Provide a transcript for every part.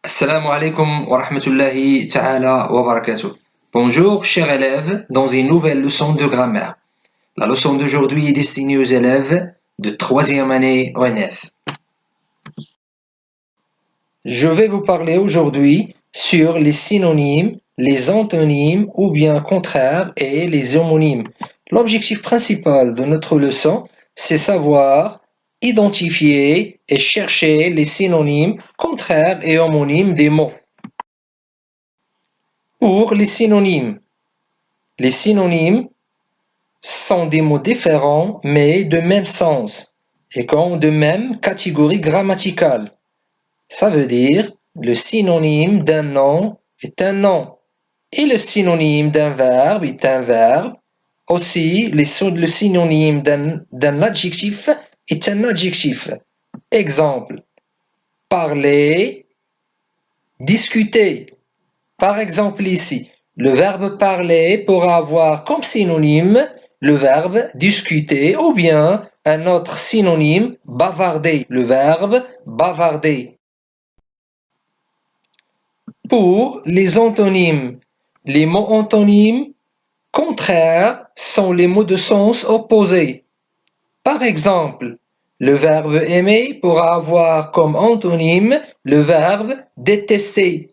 Assalamu alaikum wa rahmatullahi ta'ala wa barakatuh. Bonjour chers élèves, dans une nouvelle leçon de grammaire. La leçon d'aujourd'hui est destinée aux élèves de 3e année ONF. Je vais vous parler aujourd'hui sur les synonymes, les antonymes ou bien contraires et les homonymes. L'objectif principal de notre leçon, c'est savoir identifier et chercher les synonymes, contraires et homonymes des mots. Pour les synonymes sont des mots différents mais de même sens et qui ont de même catégorie grammaticale. Ça veut dire le synonyme d'un nom est un nom et le synonyme d'un verbe est un verbe. Aussi, le synonyme d'un adjectif est un adjectif. Exemple, parler, discuter. Par exemple ici, le verbe parler pourra avoir comme synonyme le verbe discuter ou bien un autre synonyme bavarder, le verbe bavarder. Pour les antonymes, les mots antonymes contraires sont les mots de sens opposé. Par exemple, le verbe aimer pourra avoir comme antonyme le verbe détester.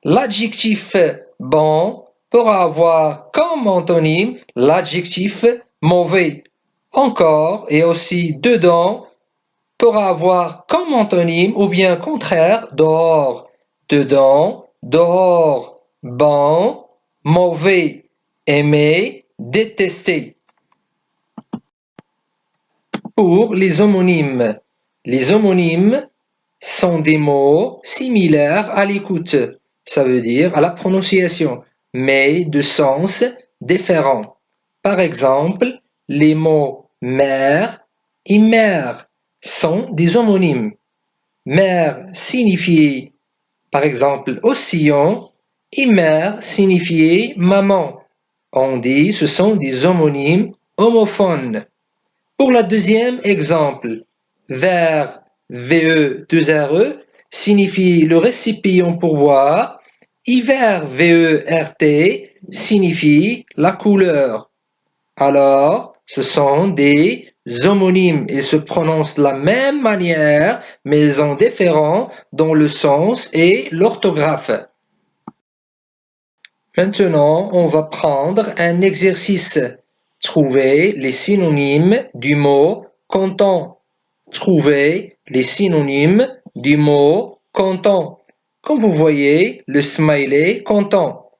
L'adjectif bon pourra avoir comme antonyme l'adjectif mauvais. Encore et aussi dedans pourra avoir comme antonyme ou bien contraire dehors. Dedans, dehors, bon, mauvais, aimer, détester. Pour les homonymes sont des mots similaires à l'écoute, ça veut dire à la prononciation, mais de sens différents. Par exemple, les mots mère et mère sont des homonymes. Mère signifie, par exemple, océan et mère signifie maman. On dit ce sont des homonymes homophones. Pour le deuxième exemple, verre, VE2RE, signifie le récipient pour boire, et verre, VERT, signifie la couleur. Alors, ce sont des homonymes. Ils se prononcent de la même manière, mais ils sont différents dans le sens et l'orthographe. Maintenant, on va prendre un exercice. Trouver les synonymes du mot content. Trouver les synonymes du mot content. Comme vous voyez, le smiley content.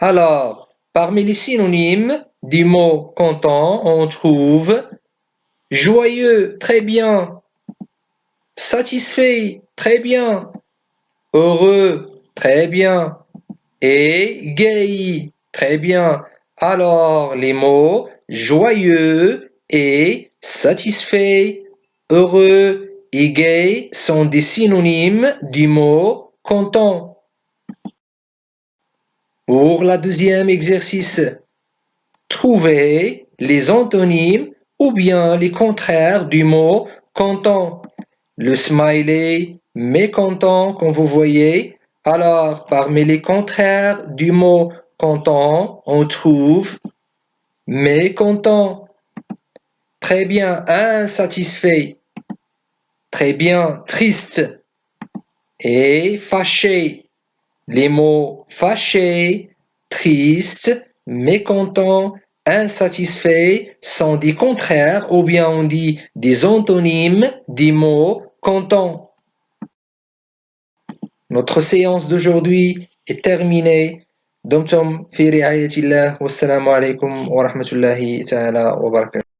Alors, parmi les synonymes du mot content, on trouve joyeux, très bien. Satisfait, très bien. Heureux, très bien. Et gai, très bien. Alors, les mots joyeux et satisfait, heureux et gai sont des synonymes du mot content. Pour le deuxième exercice, trouver les antonymes ou bien les contraires du mot content. Le smiley, mécontent, comme vous voyez. Alors, parmi les contraires du mot content, on trouve mécontent. Très bien, insatisfait. Très bien, triste. Et fâché. Les mots fâché, triste, mécontent, insatisfait sont des contraires ou bien on dit des antonymes des mots content. Notre séance d'aujourd'hui est terminée. دمتم في رعاية الله والسلام عليكم ورحمة الله تعالى وبركاته.